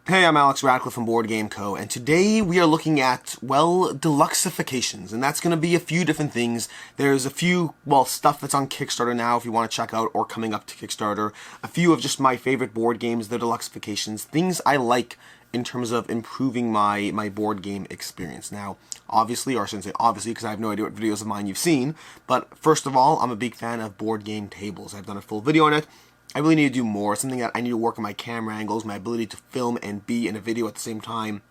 Hey, I'm Alex Radcliffe from Board Game Co. And today we are looking at, well, Deluxifications. And that's going to be a few different things. There's a few, stuff that's on Kickstarter now if you want to check out or coming up to Kickstarter. A few of just my favorite board games, the Deluxifications. Things I like in terms of improving my board game experience. Now, obviously, or I shouldn't say obviously because I have no idea what videos of mine you've seen. But first of all, I'm a big fan of board game tables. I've done a full video on it. I really need to do more, something that I need to work on my camera angles, my ability to film and be in a video at the same time,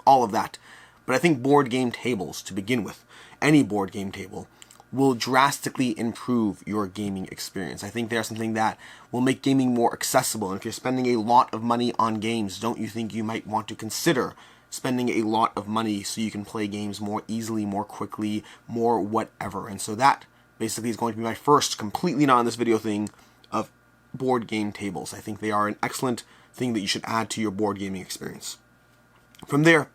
all of that. But I think board game tables, to begin with, any board game table, will drastically improve your gaming experience. I think they're something that will make gaming more accessible, and if you're spending a lot of money on games, don't you think you might want to consider spending a lot of money so you can play games more easily, more quickly, more whatever. And so that basically is going to be my first completely not in this video thing of board game tables. I think they are an excellent thing that you should add to your board gaming experience. From there,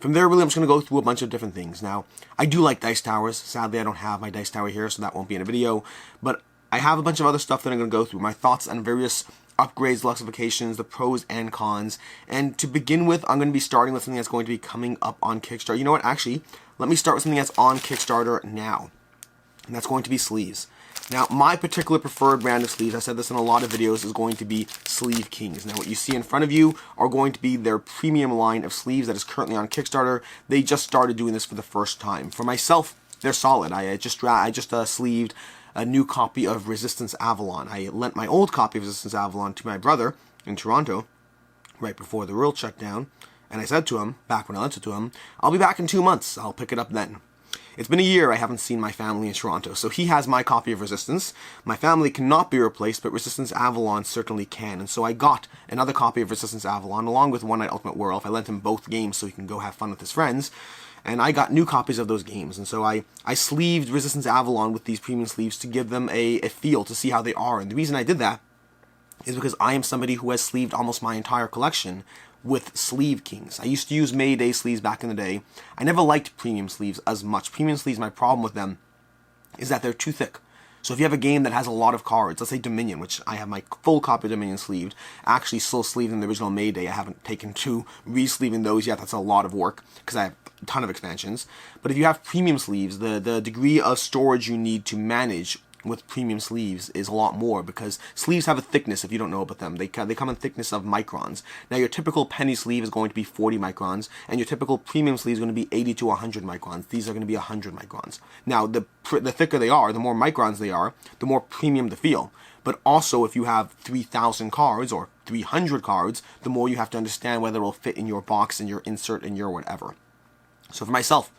really, I'm just going to go through a bunch of different things. Now, I do like dice towers. Sadly, I don't have my dice tower here, so that won't be in a video. But I have a bunch of other stuff that I'm going to go through. My thoughts on various upgrades, Deluxifications, the pros and cons. And to begin with, I'm going to be starting with something that's going to be coming up on Kickstarter. You know what? Actually, let me start with something that's on Kickstarter now. And that's going to be sleeves. Now, my particular preferred brand of sleeves, I said this in a lot of videos, is going to be Sleeve Kings. Now, what you see in front of you are going to be their premium line of sleeves that is currently on Kickstarter. They just started doing this for the first time. For myself, they're solid. I just sleeved a new copy of Resistance Avalon. I lent my old copy of Resistance Avalon to my brother in Toronto right before the world shut down. And I said to him, back when I lent it to him, I'll be back in 2 months. I'll pick it up then. It's been a year I haven't seen my family in Toronto, so he has my copy of Resistance. My family cannot be replaced, but Resistance Avalon certainly can. And so I got another copy of Resistance Avalon, along with One Night Ultimate Werewolf. I lent him both games so he can go have fun with his friends. And I got new copies of those games. And so I sleeved Resistance Avalon with these premium sleeves to give them a feel, to see how they are. And the reason I did that is because I am somebody who has sleeved almost my entire collection with Sleeve Kings. I used to use Mayday sleeves back in the day. I never liked premium sleeves as much. Premium sleeves, my problem with them is that they're too thick. So if you have a game that has a lot of cards, let's say Dominion, which I have my full copy of Dominion sleeved, actually still sleeved in the original Mayday. I haven't taken to re-sleeving those yet. That's a lot of work because I have a ton of expansions. But if you have premium sleeves, the degree of storage you need to manage with premium sleeves is a lot more, because sleeves have a thickness, if you don't know about them. They come in thickness of microns. Now, your typical penny sleeve is going to be 40 microns, and your typical premium sleeve is going to be 80 to 100 microns. These are going to be 100 microns. Now, the thicker they are, the more microns they are, the more premium the feel. But also, if you have 3,000 cards or 300 cards, the more you have to understand whether it will fit in your box, in your insert, in your whatever. So for myself,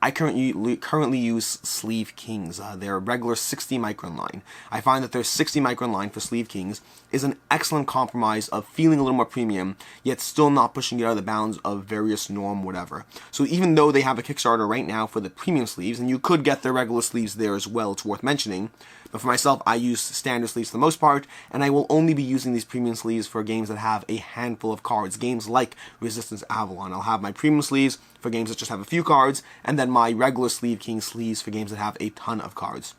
I currently use Sleeve Kings. Their regular 60 micron line. I find that their 60 micron line for Sleeve Kings is an excellent compromise of feeling a little more premium, yet still not pushing it out of the bounds of various norm whatever. So even though they have a Kickstarter right now for the premium sleeves, and you could get their regular sleeves there as well, it's worth mentioning. But for myself, I use standard sleeves for the most part, and I will only be using these premium sleeves for games that have a handful of cards. Games like Resistance Avalon. I'll have my premium sleeves for games that just have a few cards, and then my regular Sleeve King sleeves for games that have a ton of cards.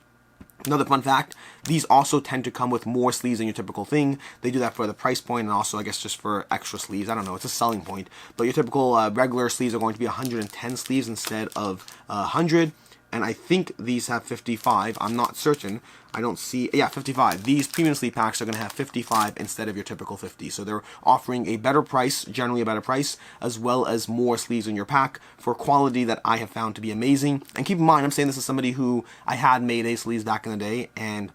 Another fun fact, these also tend to come with more sleeves than your typical thing. They do that for the price point, and also, I guess, just for extra sleeves. I don't know, it's a selling point. But your typical regular sleeves are going to be 110 sleeves instead of 100. And I think these have 55. I'm not certain. I don't see... Yeah, 55. These premium sleeve packs are going to have 55 instead of your typical 50. So they're offering a better price, generally a better price, as well as more sleeves in your pack for quality that I have found to be amazing. And keep in mind, I'm saying this as somebody who I had Mayday sleeves back in the day, and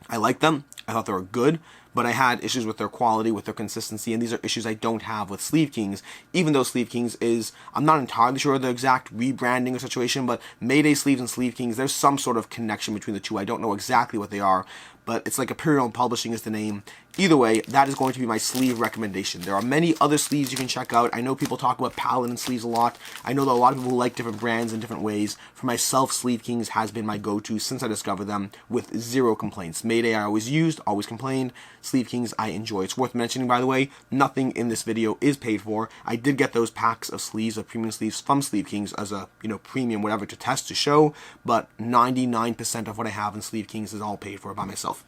I liked them. I thought they were good, but I had issues with their quality, with their consistency, and these are issues I don't have with Sleeve Kings, even though Sleeve Kings is, I'm not entirely sure of the exact rebranding or situation, but Mayday sleeves and Sleeve Kings, there's some sort of connection between the two. I don't know exactly what they are, but it's like Imperial Publishing is the name. Either way, that is going to be my sleeve recommendation. There are many other sleeves you can check out. I know people talk about Paladin sleeves a lot. I know that a lot of people like different brands in different ways. For myself, Sleeve Kings has been my go-to since I discovered them with zero complaints. Mayday I always used, always complained. Sleeve Kings I enjoy. It's worth mentioning, by the way, nothing in this video is paid for. I did get those packs of sleeves, of premium sleeves from Sleeve Kings as a, premium whatever to test, to show, but 99% of what I have in Sleeve Kings is all paid for by myself.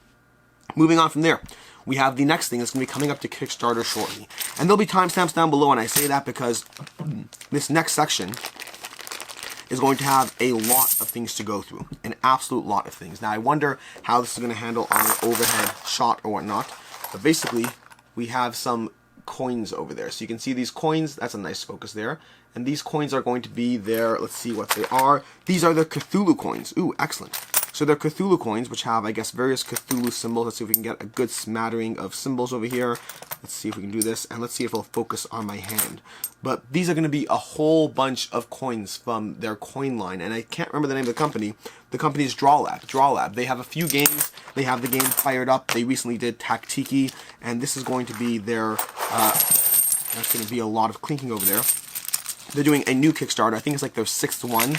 Moving on from there, we have the next thing that's going to be coming up to Kickstarter shortly. And there'll be timestamps down below, and I say that because this next section is going to have a lot of things to go through. An absolute lot of things. Now, I wonder how this is going to handle on an overhead shot or whatnot. But basically, we have some coins over there. So you can see these coins. That's a nice focus there. And these coins are going to be there. Let's see what they are. These are the Cthulhu coins. Ooh, excellent. So they're Cthulhu coins, which have, I guess, various Cthulhu symbols. Let's see if we can get a good smattering of symbols over here. Let's see if we can do this, and let's see if it'll focus on my hand. But these are going to be a whole bunch of coins from their coin line, and I can't remember the name of the company. The company is Drawlab. They have a few games. They have the game Fired Up. They recently did Tactiki, and this is going to be their, there's going to be a lot of clinking over there. They're doing a new Kickstarter. I think it's like their 6th one,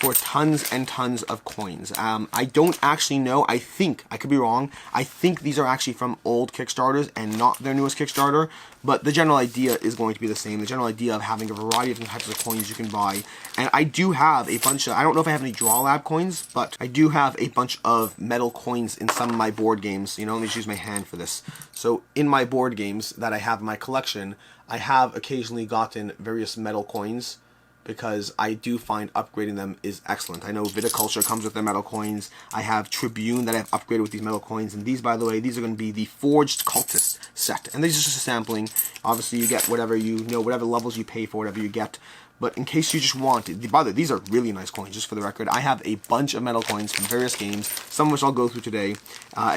for tons and tons of coins. I don't actually know. I think, I could be wrong, I think these are actually from old Kickstarters and not their newest Kickstarter, but the general idea is going to be the same. The general idea of having a variety of different types of coins you can buy. And I do have a bunch of, I don't know if I have any Drawlab coins, but I do have a bunch of metal coins in some of my board games. You know, let me just use my hand for this. So in my board games that I have in my collection, I have occasionally gotten various metal coins, because I do find upgrading them is excellent. I know Viticulture comes with their metal coins. I have Tribune that I've upgraded with these metal coins. And these, by the way, these are going to be the Forged Cultist set. And these are just a sampling. Obviously, you get whatever you know, whatever levels you pay for, whatever you get. But in case you just want it, by the way, these are really nice coins, just for the record. I have a bunch of metal coins from various games, some of which I'll go through today.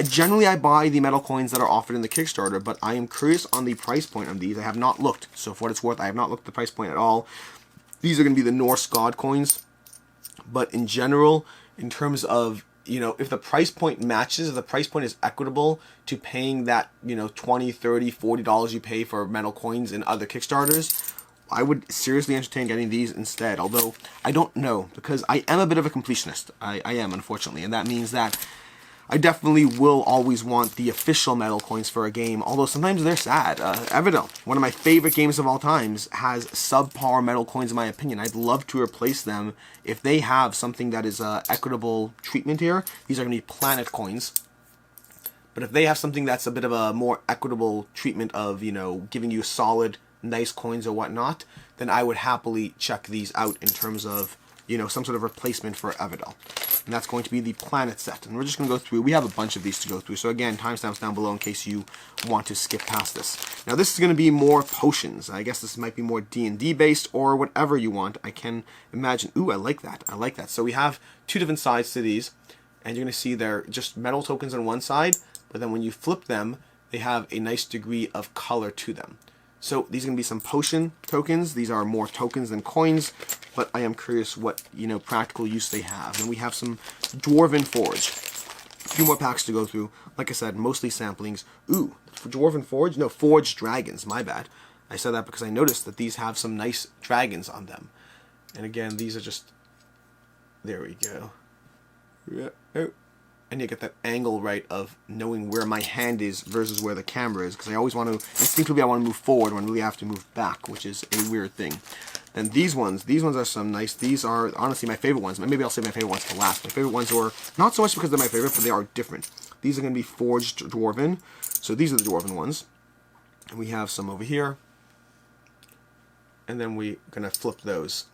Generally, I buy the metal coins that are offered in the Kickstarter, but I am curious on the price point on these. I have not looked. So for what it's worth, I have not looked at the price point at all. These are going to be the Norse god coins, but in general, in terms of, you know, if the price point matches, if the price point is equitable to paying that, you know, $20, $30, $40 you pay for metal coins in other Kickstarters, I would seriously entertain getting these instead, although I don't know, because I am a bit of a completionist. I am, unfortunately, and that means that I definitely will always want the official metal coins for a game, although sometimes they're sad. Everdell, one of my favorite games of all times, has subpar metal coins in my opinion. I'd love to replace them if they have something that is equitable treatment here. These are going to be planet coins. But if they have something that's a bit of a more equitable treatment of, you know, giving you solid, nice coins or whatnot, then I would happily check these out in terms of, you know, some sort of replacement for Everdell. And that's going to be the planet set. And we're just going to go through. We have a bunch of these to go through. So again, timestamps down below in case you want to skip past this. Now this is going to be more potions. I guess this might be more D&D based or whatever you want. I can imagine. Ooh, I like that. I like that. So we have two different sides to these. And you're going to see they're just metal tokens on one side. But then when you flip them, they have a nice degree of color to them. So these are going to be some potion tokens. These are more tokens than coins, but I am curious what, you know, practical use they have. And we have some Dwarven Forge. A few more packs to go through. Like I said, mostly samplings. Ooh, for Dwarven Forge? No, Forged Dragons. My bad. I said that because I noticed that these have some nice dragons on them. And again, these are just... There we go. Oh. And you get that angle right of knowing where my hand is versus where the camera is, because I always want to, instinctively I want to move forward when I really have to move back, which is a weird thing. And these ones are some nice, these are honestly my favorite ones. Maybe I'll save my favorite ones to last. My favorite ones are, not so much because they're my favorite, but they are different. These are going to be Forged Dwarven, so these are the Dwarven ones. And we have some over here. And then we're going to flip those.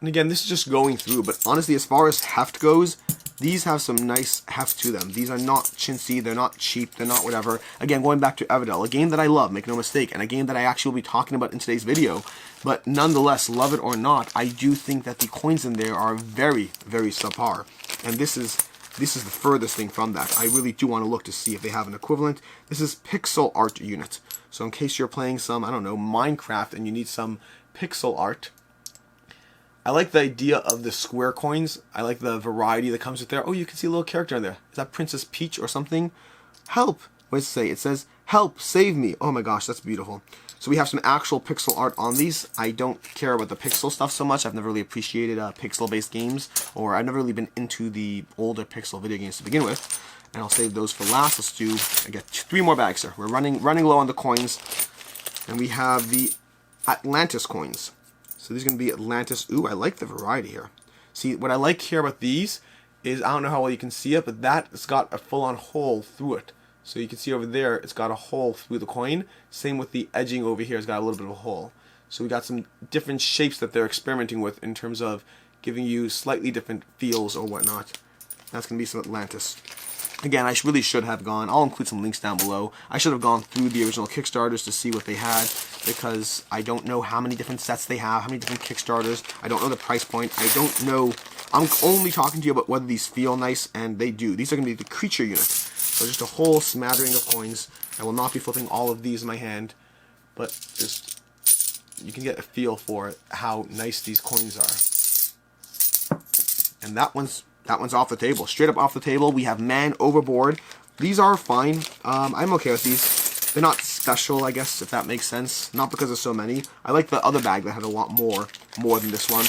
And again, this is just going through, but honestly, as far as heft goes, these have some nice heft to them. These are not chintzy, they're not cheap, they're not whatever. Again, going back to Everdell, a game that I love, make no mistake, and a game that I actually will be talking about in today's video. But nonetheless, love it or not, I do think that the coins in there are very, very subpar. And this is the furthest thing from that. I really do want to look to see if they have an equivalent. This is pixel art unit. So in case you're playing some, I don't know, Minecraft and you need some pixel art, I like the idea of the square coins. I like the variety that comes with there. Oh, you can see a little character in there. Is that Princess Peach or something? Help! What does it say? It says, help, save me. Oh my gosh, that's beautiful. So we have some actual pixel art on these. I don't care about the pixel stuff so much. I've never really appreciated pixel-based games, or I've never really been into the older pixel video games to begin with. And I'll save those for last. Let's do, I got 3 more bags here. We're running low on the coins. And we have the Atlantis coins. So these are going to be Atlantis. Ooh, I like the variety here. See, what I like here about these is, I don't know how well you can see it, but that's got a full-on hole through it. So you can see over there, it's got a hole through the coin. Same with the edging over here, it's got a little bit of a hole. So we got some different shapes that they're experimenting with in terms of giving you slightly different feels or whatnot. That's going to be some Atlantis. Again, I really should have gone, I'll include some links down below. I should have gone through the original Kickstarters to see what they had, because I don't know how many different sets they have, how many different Kickstarters. I don't know the price point. I don't know. I'm only talking to you about whether these feel nice, and they do. These are going to be the creature units. So just a whole smattering of coins. I will not be flipping all of these in my hand, but just, you can get a feel for how nice these coins are. And that one's off the table. Straight up off the table, we have Man Overboard. These are fine. I'm okay with these. They're not special, I guess, if that makes sense. Not because there's so many. I like the other bag that had a lot more than this one.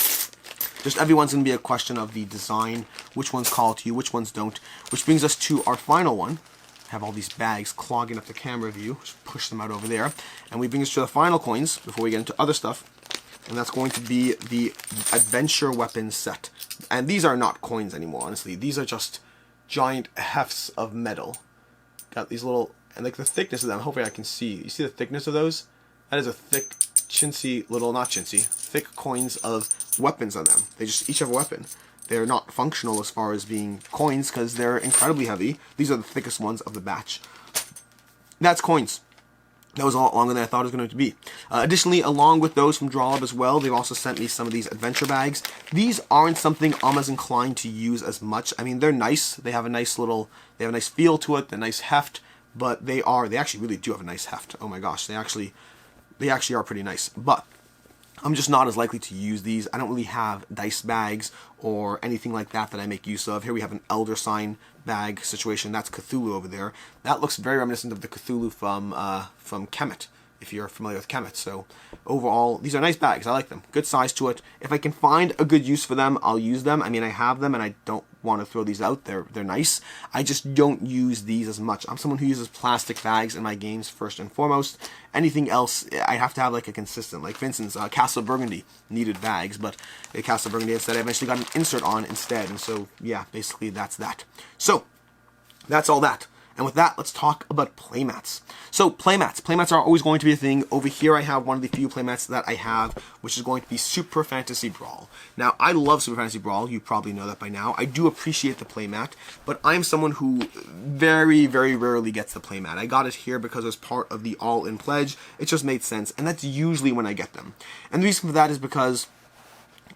Just everyone's going to be a question of the design. Which ones call to you, which ones don't. Which brings us to our final one. I have all these bags clogging up the camera view. Just push them out over there. And we bring us to the final coins before we get into other stuff. And that's going to be the Adventure Weapons set. And these are not coins anymore, honestly. These are just giant hefts of metal. Got these little, and like the thickness of them, hopefully I can see. You see the thickness of those? That is a thick, chintzy little, not chintzy, thick coins of weapons on them. They just each have a weapon. They're not functional as far as being coins because they're incredibly heavy. These are the thickest ones of the batch. That's coins. That was a lot longer than I thought it was going to be. Additionally, along with those from Drawlab as well, they've also sent me some of these adventure bags. These aren't something I'm as inclined to use as much. I mean, they're nice. They have a nice little, they have a nice feel to it, a nice heft, but they actually really do have a nice heft. Oh my gosh, they actually are pretty nice. But I'm just not as likely to use these. I don't really have dice bags or anything like that I make use of. Here we have an Elder Sign bag situation. That's Cthulhu over there. That looks very reminiscent of the Cthulhu from Kemet, if you're familiar with Kemet. So overall, these are nice bags. I like them. Good size to it. If I can find a good use for them, I'll use them. I mean, I have them, and I don't want to throw these out. They're nice. I just don't use these as much. I'm someone who uses plastic bags in my games first and foremost. Anything else, I have to have like a consistent. Like for instance, Castle Burgundy needed bags, but Castle Burgundy instead I eventually got an insert on instead. And so yeah, basically that's that. So that's all that. And with that, let's talk about playmats. So playmats. Playmats are always going to be a thing. Over here I have one of the few playmats that I have, which is going to be Super Fantasy Brawl. Now, I love Super Fantasy Brawl. You probably know that by now. I do appreciate the playmat, but I'm someone who very, very rarely gets the playmat. I got it here because it was part of the all-in pledge. It just made sense, and that's usually when I get them. And the reason for that is because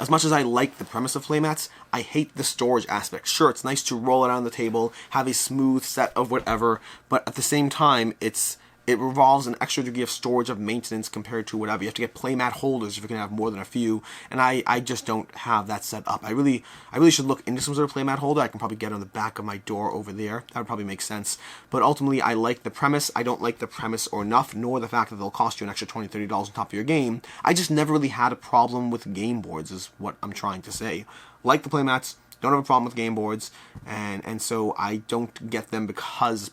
as much as I like the premise of playmats, I hate the storage aspect. Sure, it's nice to roll it on the table, have a smooth set of whatever, but at the same time, it revolves an extra degree of storage of maintenance compared to whatever. You have to get playmat holders if you're going to have more than a few, and I just don't have that set up. I really should look into some sort of playmat holder. I can probably get it on the back of my door over there. That would probably make sense. But ultimately, I like the premise. I don't like the premise or enough, nor the fact that they'll cost you an extra $20, $30 on top of your game. I just never really had a problem with game boards, is what I'm trying to say. Like the playmats, don't have a problem with game boards, and so I don't get them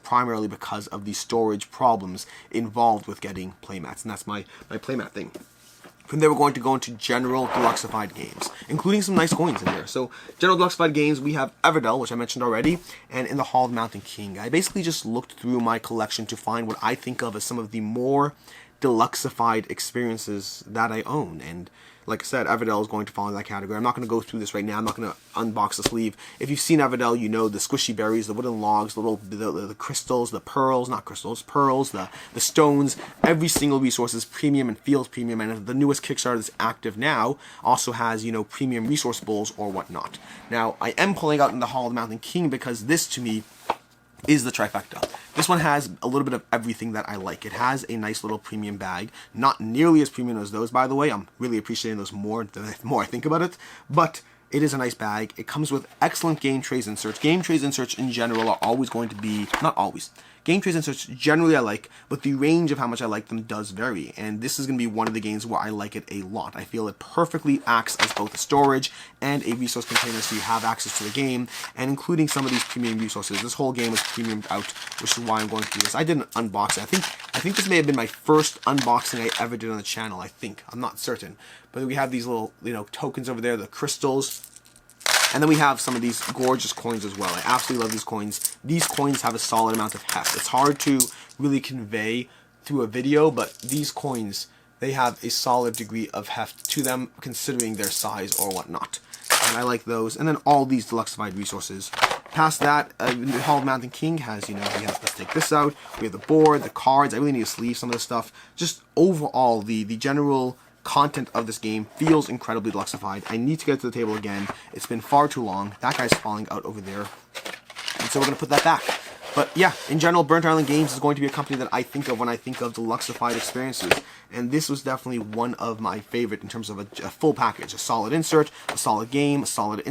primarily because of the storage problems involved with getting playmats, and that's my playmat thing. From there, we're going to go into General Deluxified Games, including some nice coins in there. So, General Deluxified Games, we have Everdell, which I mentioned already, and in the Hall of the Mountain King. I basically just looked through my collection to find what I think of as some of the more Deluxified experiences that I own, and like I said, Everdell is going to fall in that category. I'm not going to go through this right now. I'm not going to unbox the sleeve. If you've seen Everdell, you know the squishy berries, the wooden logs, the crystals, the pearls, not crystals, pearls, the stones. Every single resource is premium and feels premium, and the newest Kickstarter that's active now also has, premium resource bowls or whatnot. Now, I am pulling out in the Hall of the Mountain King because this, to me, is the trifecta. This one has a little bit of everything that I like. It has a nice little premium bag. Not nearly as premium as those, by the way. I'm really appreciating those more the more I think about it. But it is a nice bag. It comes with excellent game trays inserts. Game trays inserts in general are always going to be, not always. Game trays inserts generally I like, but the range of how much I like them does vary. And this is going to be one of the games where I like it a lot. I feel it perfectly acts as both a storage and a resource container, so you have access to the game, and including some of these premium resources. This whole game was premiumed out, which is why I'm going through this. I did an unboxing. I think this may have been my first unboxing I ever did on the channel, I think. I'm not certain. But we have these little, tokens over there, the crystals. And then we have some of these gorgeous coins as well. I absolutely love these coins. These coins have a solid amount of heft. It's hard to really convey through a video, but these coins, they have a solid degree of heft to them considering their size or whatnot. And I like those. And then all these Deluxified resources. Past that, the Hall of Mountain King has, you know, let's take this out. We have the board, the cards. I really need to sleeve some of this stuff. Just overall, the general content of this game feels incredibly Deluxified. I need to get to the table again. It's been far too long. That guy's falling out over there. And so we're going to put that back. But yeah, in general, Burnt Island Games is going to be a company that I think of when I think of Deluxified experiences. And this was definitely one of my favorite in terms of a full package. A solid insert, a solid game, a solid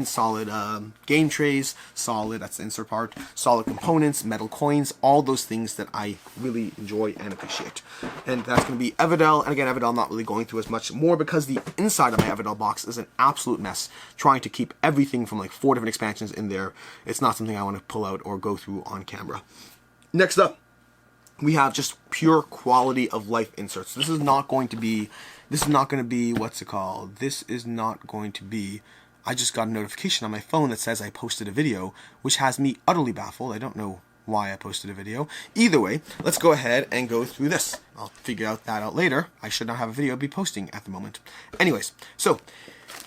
game trays, solid, that's the insert part, solid components, metal coins, all those things that I really enjoy and appreciate. And that's going to be Everdell. And again, Everdell I'm not really going through as much more because the inside of my Everdell box is an absolute mess. Trying to keep everything from like 4 different expansions in there. It's not something I want to pull out or go through on camera. Next up, we have just pure quality of life inserts. This is not going to be, what's it called? This is not going to be, I just got a notification on my phone that says I posted a video, which has me utterly baffled. I don't know why I posted a video. Either way, let's go ahead and go through this. I'll figure that out later. I should not have a video to be posting at the moment. Anyways, so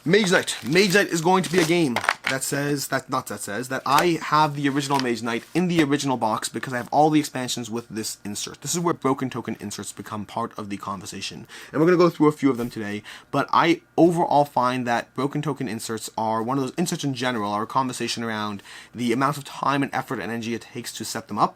Mage Knight. Mage Knight is going to be a game that I have the original Mage Knight in the original box because I have all the expansions with this insert. This is where broken token inserts become part of the conversation. And we're going to go through a few of them today, but I overall find that broken token inserts are one of those inserts in general, are a conversation around the amount of time and effort and energy it takes to set them up,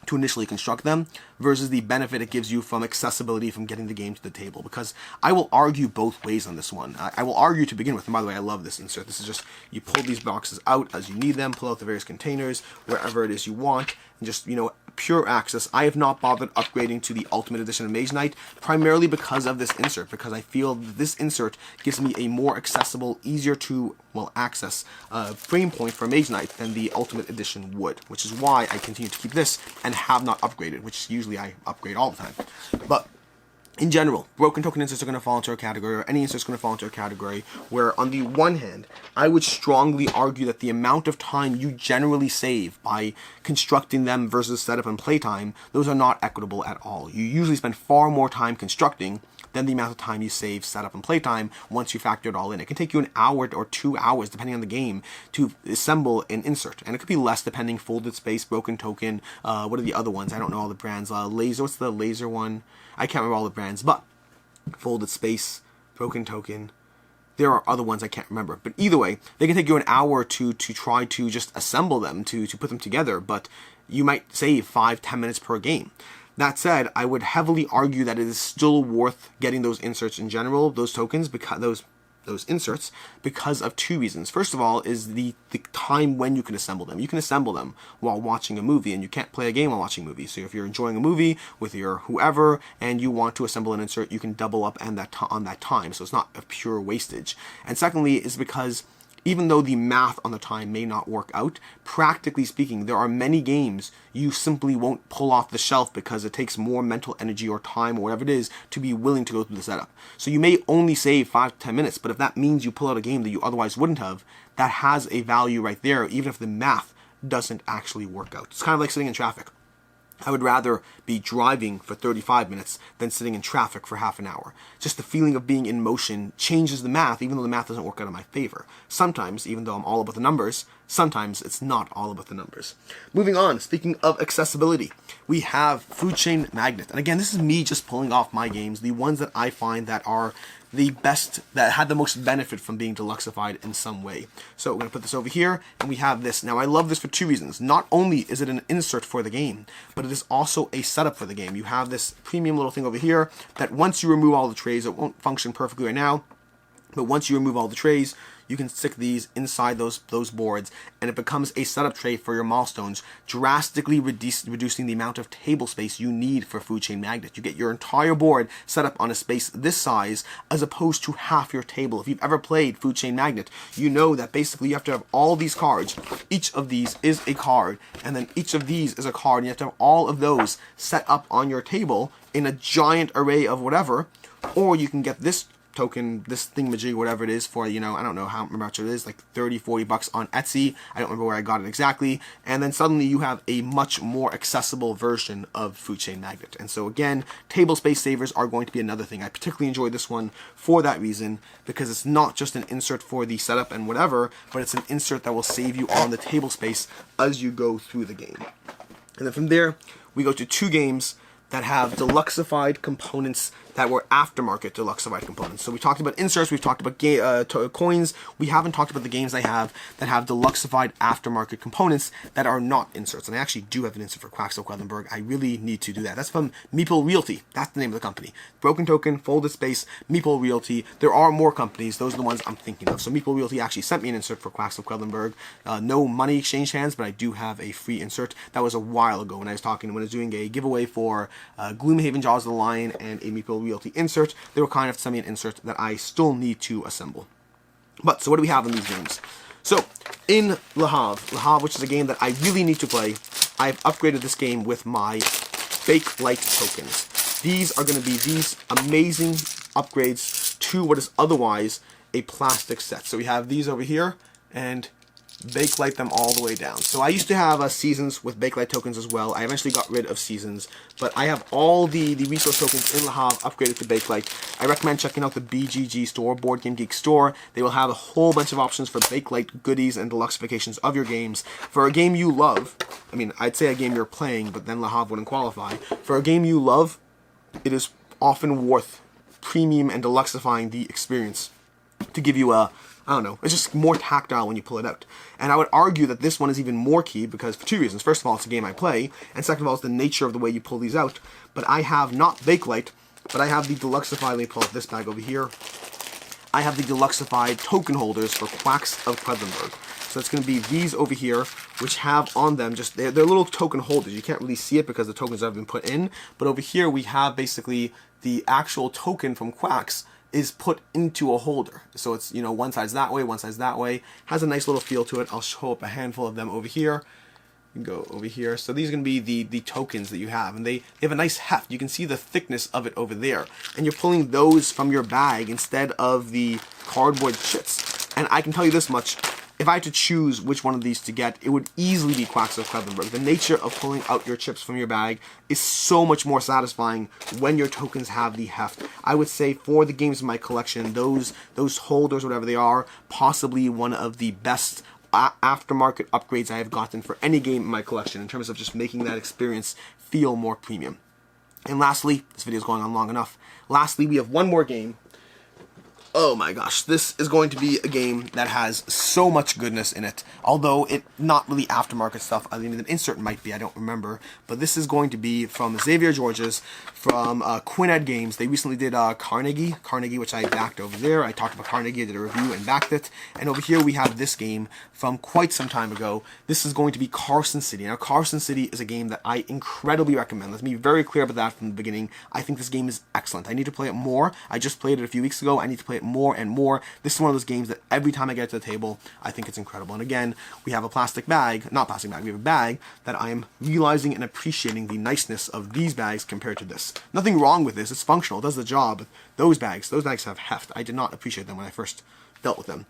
to initially construct them, versus the benefit it gives you from accessibility from getting the game to the table. Because I will argue both ways on this one. I will argue to begin with, and by the way, I love this insert. This is just, you pull these boxes out as you need them, pull out the various containers, wherever it is you want, and just, you know, pure access. I have not bothered upgrading to the Ultimate Edition of Mage Knight, primarily because of this insert, because I feel this insert gives me a more accessible, easier to, well, access frame point for Mage Knight than the Ultimate Edition would, which is why I continue to keep this and have not upgraded, which usually I upgrade all the time. But in general, broken token inserts are going to fall into a category, or any insert is going to fall into a category, where on the one hand, I would strongly argue that the amount of time you generally save by constructing them versus setup and playtime, those are not equitable at all. You usually spend far more time constructing than the amount of time you save setup and playtime once you factor it all in. It can take you an hour or 2 hours, depending on the game, to assemble an insert. And it could be less depending, folded space, broken token, what are the other ones? I don't know all the brands. Laser, what's the laser one? I can't remember all the brands, but folded space, broken token, there are other ones I can't remember. But either way, they can take you an hour or two to try to just assemble them, to put them together, but you might save 5-10 minutes per game. That said, I would heavily argue that it is still worth getting those inserts in general, those tokens, because those inserts, because of 2 reasons. First of all is the time when you can assemble them. You can assemble them while watching a movie, and you can't play a game while watching movies. So if you're enjoying a movie with your whoever and you want to assemble an insert, you can double up on that time. So it's not a pure wastage. And secondly is because even though the math on the time may not work out, practically speaking, there are many games you simply won't pull off the shelf because it takes more mental energy or time or whatever it is to be willing to go through the setup. So you may only save 5-10 minutes, but if that means you pull out a game that you otherwise wouldn't have, that has a value right there, even if the math doesn't actually work out. It's kind of like sitting in traffic. I would rather be driving for 35 minutes than sitting in traffic for half an hour. Just the feeling of being in motion changes the math, even though the math doesn't work out in my favor. Sometimes, even though I'm all about the numbers, sometimes it's not all about the numbers. Moving on, speaking of accessibility, we have Food Chain Magnet. And again, this is me just pulling off my games, the ones that I find that are the best, that had the most benefit from being deluxified in some way. So we're going to put this over here, and we have this. Now I love this for 2 reasons. Not only is it an insert for the game, but it is also a setup for the game. You have this premium little thing over here that once you remove all the trays, it won't function perfectly right now, but once you remove all the trays, you can stick these inside those boards, and it becomes a setup tray for your milestones, drastically reducing the amount of table space you need for Food Chain Magnet. You get your entire board set up on a space this size, as opposed to half your table. If you've ever played Food Chain Magnet, you know that basically you have to have all these cards. Each of these is a card, and then each of these is a card, and you have to have all of those set up on your table in a giant array of whatever, or you can get this token, this thingamajig, whatever it is, for, you know, I don't know how much it is, like 30, 40 bucks on Etsy. I don't remember where I got it exactly. And then suddenly you have a much more accessible version of Food Chain Magnet. And so again, table space savers are going to be another thing. I particularly enjoy this one for that reason, because it's not just an insert for the setup and whatever, but it's an insert that will save you on the table space as you go through the game. And then from there, we go to 2 games that have deluxified components that were aftermarket deluxified components. So we talked about inserts, we've talked about coins, we haven't talked about the games I have that have deluxified aftermarket components that are not inserts. And I actually do have an insert for Quacks of Quedlinburg. I really need to do that. That's from Meeple Realty. That's the name of the company. Broken Token, Folded Space, Meeple Realty. There are more companies. Those are the ones I'm thinking of. So Meeple Realty actually sent me an insert for Quacks of Quedlinburg. No money exchanged hands, but I do have a free insert. That was a while ago when I was doing a giveaway for Gloomhaven Jaws of the Lion and a Meeple Realty insert. They were kind of sending me an insert that I still need to assemble. But, so what do we have in these games? So, in Le Havre, which is a game that I really need to play, I've upgraded this game with my Bakelite tokens. These are going to be these amazing upgrades to what is otherwise a plastic set. So we have these over here, and Bakelite them all the way down. So I used to have Seasons with Bakelite tokens as well. I eventually got rid of Seasons, but I have all the resource tokens in Le Havre upgraded to Bakelite. I recommend checking out the BGG store, Board Game Geek store. They will have a whole bunch of options for Bakelite goodies and deluxifications of your games. For a game you love, I mean, I'd say a game you're playing, but then Le Havre wouldn't qualify. For a game you love, it is often worth premium and deluxifying the experience to give you a, I don't know, it's just more tactile when you pull it out. And I would argue that this one is even more key because for 2 reasons. First of all, it's a game I play, and second of all, it's the nature of the way you pull these out. But I have not Bakelite, but I have the Deluxified, let me pull out this bag over here. I have the Deluxified token holders for Quacks of Quedlinburg. So it's going to be these over here, which have on them just, they're little token holders. You can't really see it because the tokens have been put in, but over here we have basically the actual token from Quacks is put into a holder. So it's, you know, one side's that way, one side's that way. Has a nice little feel to it. I'll show up a handful of them over here. You can go over here. So these are going to be the tokens that you have. And they have a nice heft. You can see the thickness of it over there. And you're pulling those from your bag instead of the cardboard chips. And I can tell you this much. If I had to choose which one of these to get, it would easily be Quacks of Quedlinburg. The nature of pulling out your chips from your bag is so much more satisfying when your tokens have the heft. I would say for the games in my collection, those holders, whatever they are, possibly one of the best aftermarket upgrades I have gotten for any game in my collection in terms of just making that experience feel more premium. And lastly, this video is going on long enough. Lastly, we have one more game. Oh my gosh, this is going to be a game that has so much goodness in it. Although it not really aftermarket stuff. I mean, the insert might be, I don't remember. But this is going to be from Xavier Georges, from Quined Games. They recently did Carnegie, which I backed over there. I talked about Carnegie, I did a review and backed it. And over here we have this game from quite some time ago. This is going to be Carson City. Now, Carson City is a game that I incredibly recommend. Let me be very clear about that from the beginning. I think this game is excellent. I need to play it more. I just played it a few weeks ago. I need to play it more and more. This is one of those games that every time I get to the table, I think it's incredible. And again, we have a plastic bag, not plastic bag, we have a bag that I am realizing and appreciating the niceness of these bags compared to this. Nothing wrong with this, it's functional, it does the job. Those bags have heft. I did not appreciate them when I first dealt with them.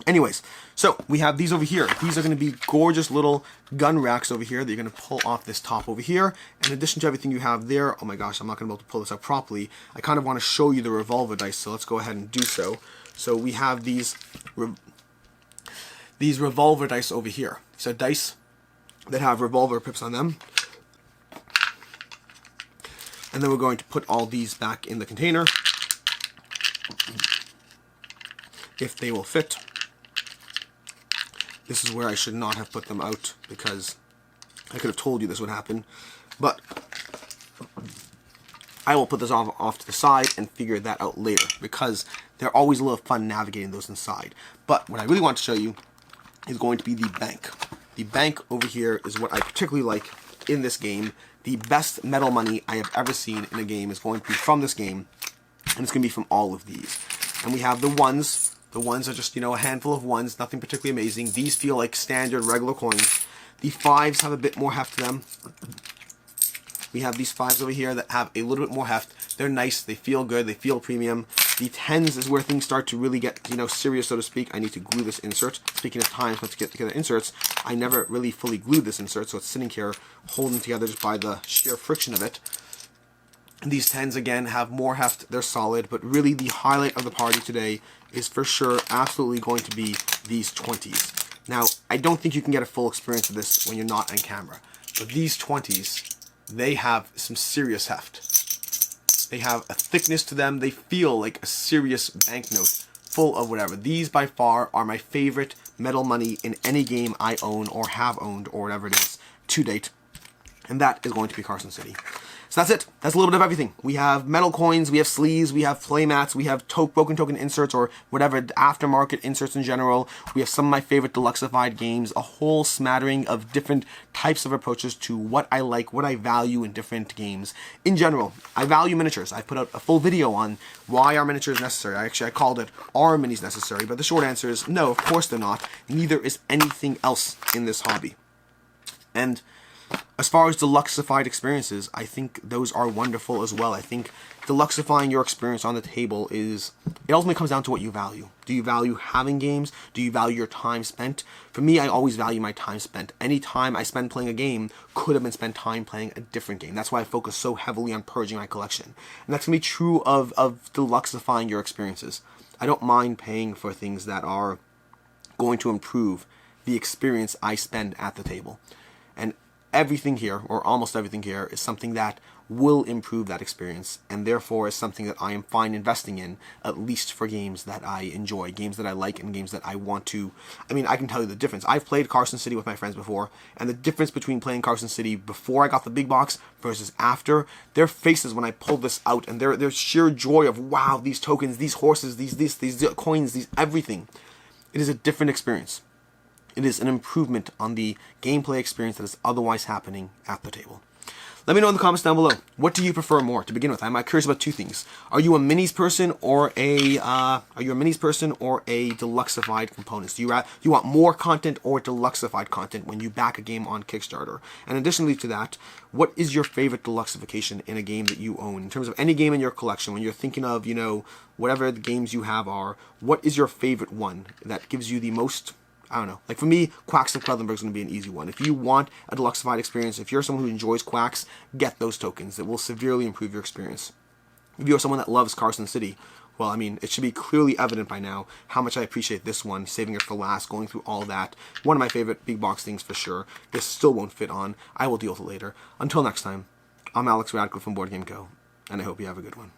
Anyways, so we have these over here. These are going to be gorgeous little gun racks over here that you're going to pull off this top over here. In addition to everything you have there, oh my gosh, I'm not going to be able to pull this out properly. I kind of want to show you the revolver dice, so let's go ahead and do so. So we have these revolver dice over here. So dice that have revolver pips on them. And then we're going to put all these back in the container, if they will fit. This is where I should not have put them out because I could have told you this would happen. But I will put this off to the side and figure that out later because they're always a little fun navigating those inside. But what I really want to show you is going to be the bank. The bank over here is what I particularly like in this game. The best metal money I have ever seen in a game is going to be from this game, and it's going to be from all of these. And we have the ones. The ones are just, you know, a handful of ones, nothing particularly amazing. These feel like standard regular coins. The fives have a bit more heft to them. We have these fives over here that have a little bit more heft. They're nice, they feel good, they feel premium. The 10s is where things start to really get, serious, so to speak. I need to glue this insert. Speaking of times when to get together inserts, I never really fully glued this insert, so it's sitting here holding together just by the sheer friction of it. These 10s, again, have more heft. They're solid, but really the highlight of the party today is for sure absolutely going to be these 20s. Now, I don't think you can get a full experience of this when you're not on camera, but these 20s, they have some serious heft. They have a thickness to them. They feel like a serious banknote full of whatever. These, by far, are my favorite metal money in any game I own or have owned or whatever it is to date, and that is going to be Carson City. So that's it. That's a little bit of everything. We have metal coins, we have sleeves, we have playmats, we have broken token inserts or whatever, aftermarket inserts in general. We have some of my favorite Deluxified games, a whole smattering of different types of approaches to what I like, what I value in different games. In general, I value miniatures. I put out a full video on why are miniatures necessary. I called it, are minis necessary? But the short answer is no, of course they're not. Neither is anything else in this hobby. And as far as deluxified experiences, I think those are wonderful as well. I think deluxifying your experience on the table it ultimately comes down to what you value. Do you value having games? Do you value your time spent? For me, I always value my time spent. Any time I spend playing a game could have been spent time playing a different game. That's why I focus so heavily on purging my collection. And that's going to be true of deluxifying your experiences. I don't mind paying for things that are going to improve the experience I spend at the table. And everything here, or almost everything here, is something that will improve that experience, and therefore is something that I am fine investing in, at least for games that I enjoy, games that I like, and games that I want to. I mean, I can tell you the difference. I've played Carson City with my friends before, and the difference between playing Carson City before I got the big box versus after, their faces when I pulled this out, and their sheer joy of, wow, these tokens, these horses, these coins, these everything. It is a different experience. It is an improvement on the gameplay experience that is otherwise happening at the table. Let me know in the comments down below. What do you prefer more? To begin with, I'm curious about two things. Are you a minis person or a deluxified components? Do you want more content or deluxified content when you back a game on Kickstarter? And additionally to that, what is your favorite deluxification in a game that you own? In terms of any game in your collection, when you're thinking of, whatever the games you have are, what is your favorite one that gives you the most? I don't know. Like for me, Quacks of Quedlinburg is going to be an easy one. If you want a deluxified experience, if you're someone who enjoys Quacks, get those tokens. It will severely improve your experience. If you're someone that loves Carson City, well, I mean, it should be clearly evident by now how much I appreciate this one, saving it for last, going through all that. One of my favorite big box things for sure. This still won't fit on. I will deal with it later. Until next time, I'm Alex Radcliffe from Board Game Co., and I hope you have a good one.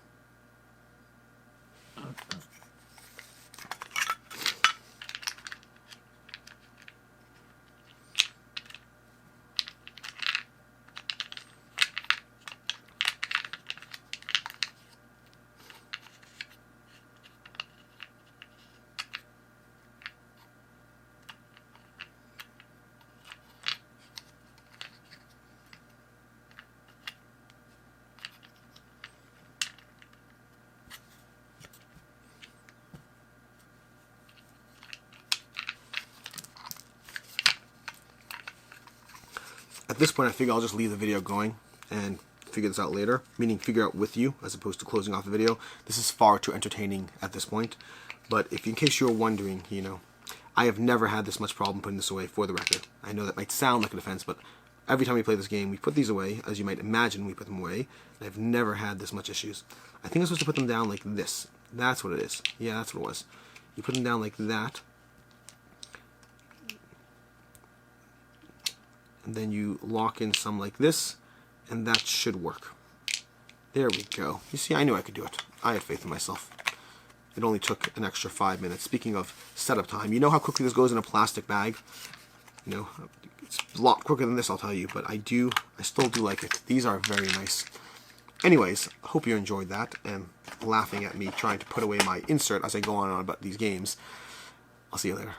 At this point, I figure I'll just leave the video going and figure this out later, meaning figure out with you as opposed to closing off the video. This is far too entertaining at this point, but in case you're wondering, I have never had this much problem putting this away, for the record. I know that might sound like an offense, but every time we play this game, we put these away. As you might imagine, we put them away, and I've never had this much issues. I think I'm supposed to put them down like this. That's what it is. Yeah, that's what it was. You put them down like that, and then you lock in some like this, and that should work. There we go. You see, I knew I could do it. I had faith in myself. It only took an extra 5 minutes. Speaking of setup time, you know how quickly this goes in a plastic bag? It's a lot quicker than this, I'll tell you, but I still do like it. These are very nice. Anyways, I hope you enjoyed that, and laughing at me trying to put away my insert as I go on about these games. I'll see you later.